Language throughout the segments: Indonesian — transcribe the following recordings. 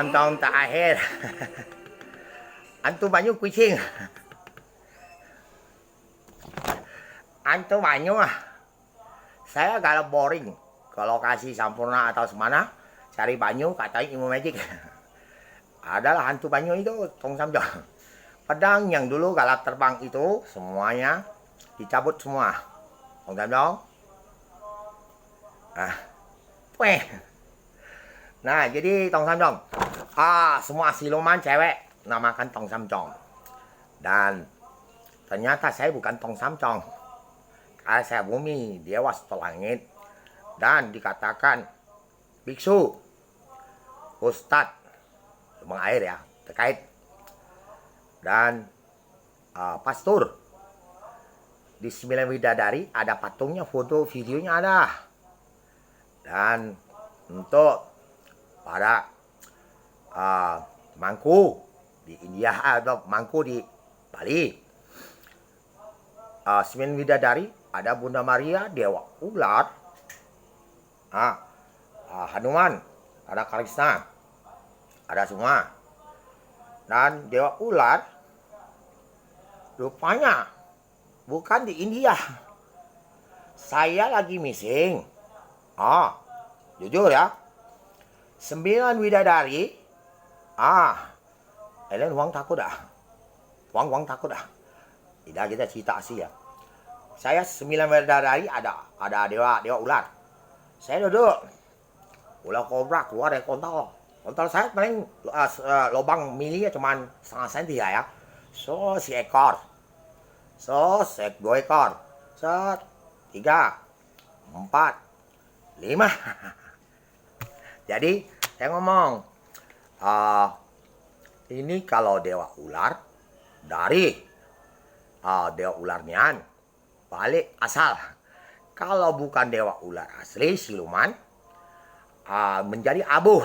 Tahun terakhir Antu banyu kucing. Antu banyu saya kalau boring ke lokasi Sampurna atau semana cari banyu katanya ilmu magic. Adalah hantu banyu itu Tong Samjong. Pedang yang dulu galak terbang itu semuanya dicabut semua. Tong Samjong. Nah, jadi Tong Samjong. Semua siluman cewek namakan Tong Samjong. Dan ternyata saya bukan Tong Samjong. Karena saya bumi, dewa langit. Dan dikatakan biksu, ustadz, lubang air ya, terkait. Dan pastor. Di 9 Widadari ada patungnya, foto, videonya ada. Dan untuk para mangku di India atau mangku di Bali, 9 Widadari ada Bunda Maria, Dewa Ular, Hanuman, ada Krishna, ada semua. Dan Dewa Ular rupanya bukan di India. Saya lagi missing. Jujur ya. 9 Widadari. Elen Wang takut dah. Wang takut dah. Tidak, kita cerita sih ya. Saya 9 Widadari ada dewa ular. Saya duduk. Ular kobra keluar dari kontol. Kontol saya paling lubang milinya cuma setengah senti ya. So si ekor. So 2 ekor. Set 3 4 5. Jadi saya ngomong, ini kalau dewa ular dari dewa ularnya balik asal. Kalau bukan dewa ular asli siluman, menjadi abu.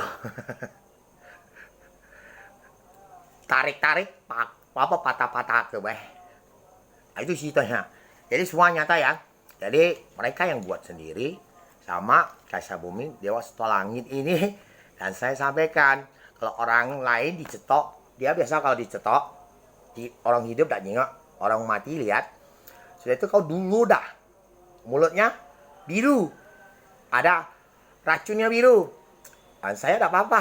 Tarik patah ke bawah. Itu ceritanya. Jadi semua nyata ya. Jadi mereka yang buat sendiri sama Kaisa Bumi Dewa Langit ini. Dan saya sampaikan, kalau orang lain dicetok, dia biasa kalau dicetok, orang hidup tak nyengok, orang mati lihat. Sudah itu kau dulu dah, mulutnya biru, ada racunnya biru. Dan saya tak apa-apa,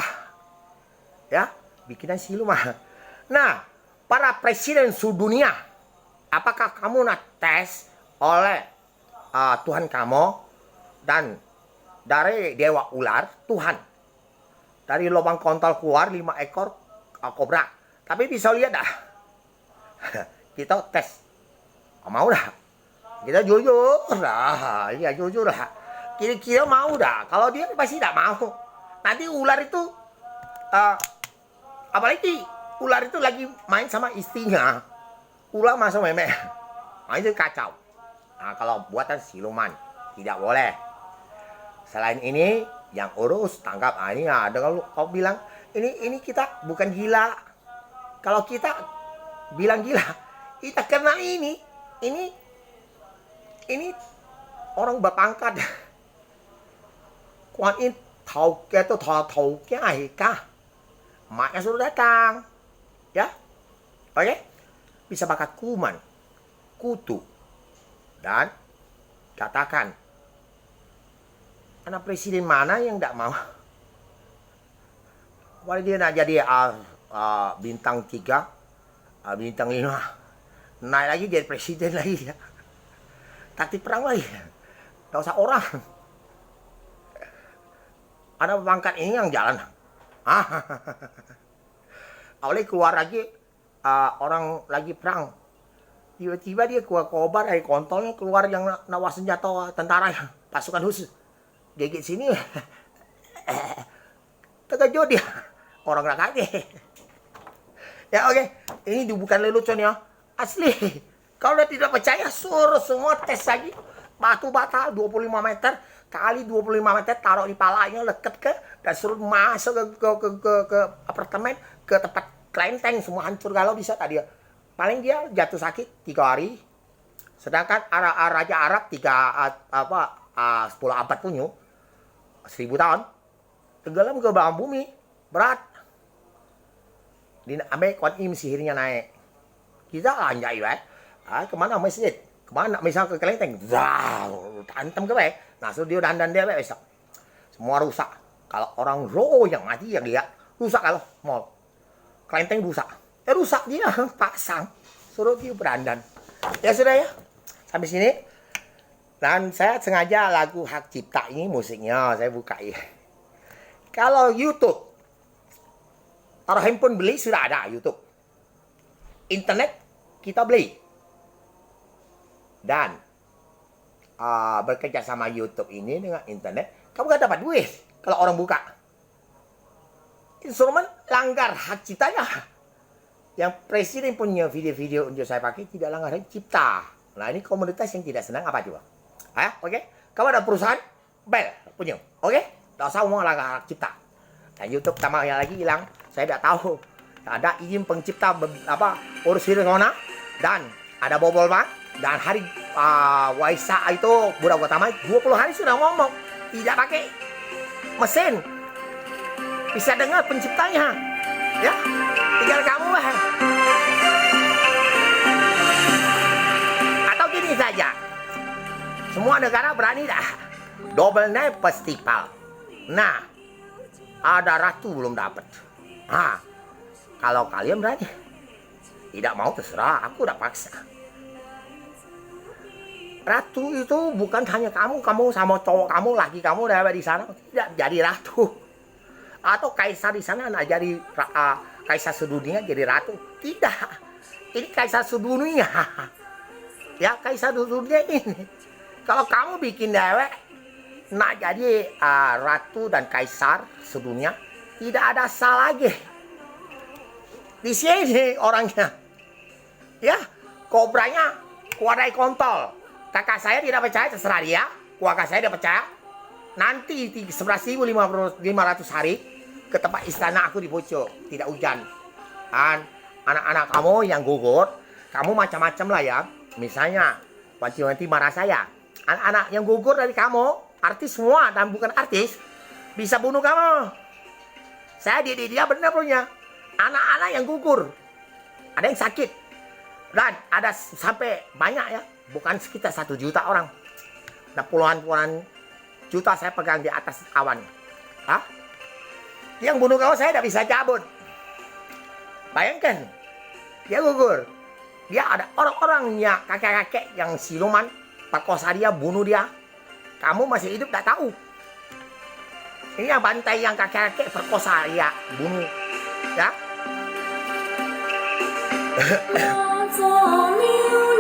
ya, bikinan siluman. Nah, para presiden seluruh dunia, apakah kamu nak tes oleh Tuhan kamu dan dari dewa ular Tuhan? Dari lubang kontol keluar 5 ekor kobra. Tapi bisa lihat dah. Kita tes. Mau dah. Kita jujur lah, ya jujur lah. Kira-kira mau dah. Kalau dia pasti tidak mau. Nanti ular itu, apalagi ular itu lagi main sama istrinya. Ular masuk memek. Nah, itu kacau. Nah, kalau buatan siluman tidak boleh. Selain ini, yang urus tangkap. Nah, ini ada kalau kau bilang ini kita bukan gila. Kalau kita bilang gila, kita kena ini orang berpangkat. Kuan in tahu itu tahu maknya suruh datang, ya, oke, bisa bakat kuman, kutu, dan katakan, anak presiden mana yang tidak mau? Walaupun dia nak jadi bintang 3, bintang 5, naik lagi jadi presiden lagi ya. Taktik perang lagi, tak usah orang. Ada pangkat ini yang jalan. Oleh keluar lagi orang lagi perang. Tiba-tiba dia keluar kobar dari kontolnya keluar yang nawa senjata tentara pasukan khusus. Gigit sini. Terkejut dia. Orang nak kaget. Ya oke. Ini bukan lelucon ya. Asli. Kalau dia tidak percaya suruh semua tes lagi. Batu bata 25 meter. Kali 25 meter taruh di palanya leket ke dan suruh masuk ke apartemen ke tempat kelenteng semua hancur galau bisa tadi ya. Paling dia jatuh sakit 3 hari. Sedangkan Raja Arab 10 abad punya 1000 tahun tenggelam ke bawah bumi berat. Di Amerika Kuan Im sihirnya naik. Kita lanjai kemana masjid? Kemana misal ke kelenteng? Tantem ke baik. Nah, so dia dandan dia besok. Semua rusak. Kalau orang roh yang mati yang dia rusak kalau mall. Kelenteng rusak. Rusak dia pasang. Suruh dia berdandan. Ya sudah ya. Sampai sini. Dan saya sengaja lagu hak cipta ini musiknya saya buka ya. Kalau YouTube taruh handphone beli sudah ada YouTube. Internet kita beli. Dan bekerja sama YouTube ini dengan internet, kamu gak dapat duit kalau orang buka. Instrumen langgar hak ciptanya. Yang presiden punya video-video untuk saya pakai tidak langgar hak cipta. Nah ini komunitas yang tidak senang apa coba? Oke? Kamu ada perusahaan, bel punya, oke? Tak usah ngomong langgar hak cipta. Dan YouTube tambahnya lagi hilang, saya tidak tahu. Ada izin pencipta urus Hirona dan ada bobol bang. Dan hari Waisak itu budak utama 20 hari sudah ngomong tidak pakai mesin, bisa dengar penciptanya ya, tinggal kamu atau gini saja, semua negara berani dah double night festival. Nah ada ratu belum dapat. Kalau kalian berani tidak mau terserah, aku udah paksa. Ratu itu bukan hanya kamu sama cowok kamu, laki kamu udah di sana tidak jadi ratu. Atau kaisar di sana nak jadi kaisar sedunia jadi ratu. Tidak. Ini kaisar sedunia. Ya, kaisar sedunia ini. Kalau kamu bikin dewek nak jadi ratu dan kaisar sedunia, tidak ada salah lagi. Di sini orangnya. Ya, kobranya keluar dari kontol. Kakak saya tidak percaya, terserah dia. Keluarga saya tidak percaya. Nanti 11.500 hari ke tempat istana aku di Poco. Tidak hujan. Dan anak-anak kamu yang gugur, kamu macam-macam lah ya. Misalnya, wanti-wanti marah saya. Anak-anak yang gugur dari kamu, artis semua dan bukan artis, bisa bunuh kamu. Saya didik dia benar punya. Anak-anak yang gugur. Ada yang sakit. Dan ada sampai banyak ya. Bukan sekitar 1 juta orang. Ada puluhan juta saya pegang di atas awan. Yang bunuh kau saya tidak bisa cabut. Bayangkan. Dia gugur. Dia ada orang-orangnya, kakek-kakek yang siluman. Perkosa dia, bunuh dia. Kamu masih hidup tidak tahu. Ini yang bantai yang kakek-kakek perkosa dia, bunuh. Ya. 我做牛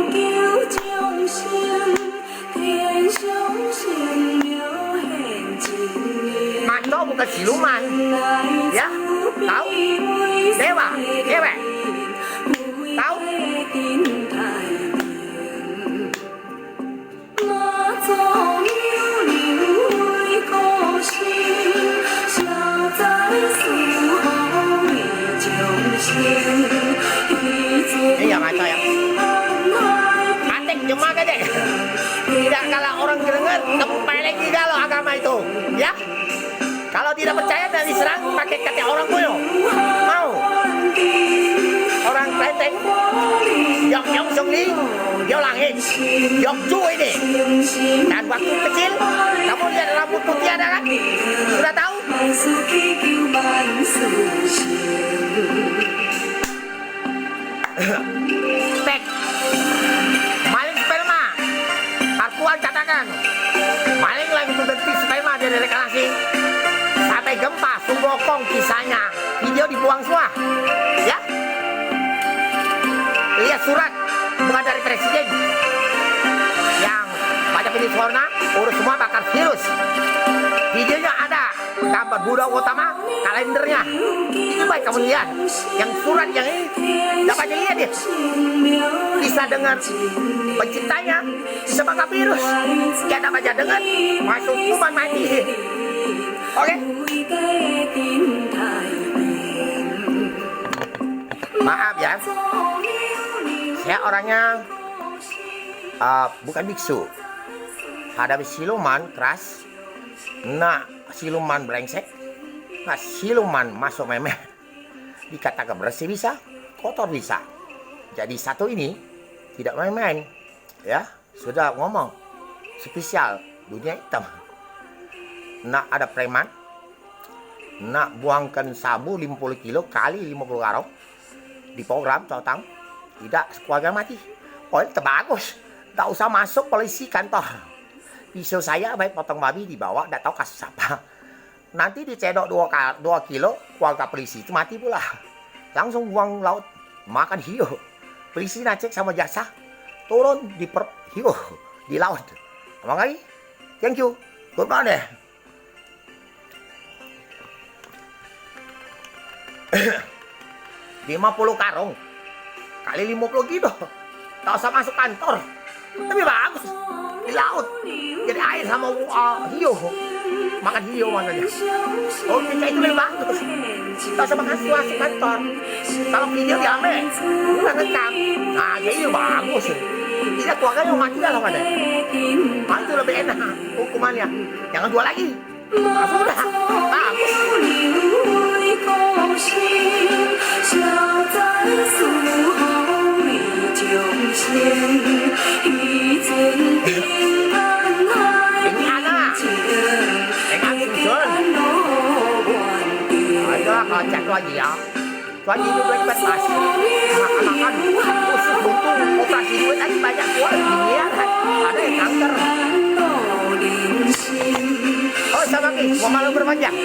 牛叫将士。bukan siluman. Ya, tahu? Dewa, cewek. Tahu? Ini nggak baca ya. Atik cuma aja. Tidak kalah orang dengar, tempeleng juga lo agama itu. Ya. Kalau tidak percaya dan diserang pakai kata orang kuno. Mau? Orang Klenteng. Yok Yong Song Li, Yok Langit, Yok Chu ini. Dan waktu kecil, kamu lihat rambut putih ada kan? Sudah tahu? Tek. Maling sperma. Harpuan katakan. Maling lagi berhenti sperma dari reklamasi. Sampai gempa, Sunggokong kisahnya. Video dibuang semua. Ya. Lihat surat bukan dari presiden. Yang baca pilih corona, urus semua bakar virus. Videonya ada. Gambar Buddha utama, kalendernya. Itu baik kamu lihat. Yang surat yang ini, dapat lihat dia. Bisa dengar penciptanya, bisa bakar virus. Dia dapat dengar, masuk hukuman mati. Oke? Maaf ya, saya orangnya bukan biksu. Hadapi siluman keras, siluman brengsek, siluman masuk memeh. Dikatakan bersih bisa, kotor bisa. Jadi satu ini tidak main-main. Ya, sudah ngomong spesial dunia hitam. Nak ada preman, nak buangkan sabu 50 kilo kali 50 karung di program tahu tidak keluarga mati. Oh itu bagus, tak usah masuk polisi kantor. Pisau saya baik potong babi dibawa, tidak tahu kasus apa. Nanti dicedok 2 kilo, keluarga polisi itu mati pula. Langsung buang laut, makan hiu. Polisi nacek sama jasa, turun di hiu di laut. Emang lagi, thank you, good morning. 50 karung kali 50 kilo, tak usah masuk kantor, tapi bagus di laut, jadi air sama hiu, makan hiu maksudnya. Oh kita itu lebih bagus, tak usah masuk kantor. Kalau video diambil, bukan rekam, nah jadi bagus. Tidak keluarganya mati dalam ada, itu lebih enak hukumannya. Jangan jual lagi, sudah bagus. Ini anak susun. Ada kalau cek lagi ya. Lagi duit pas. Makan khusus buntung operasi duit lagi banyak keluar miliar. Ada yang kanker. Oh sama Ki, mau malu berpanjang.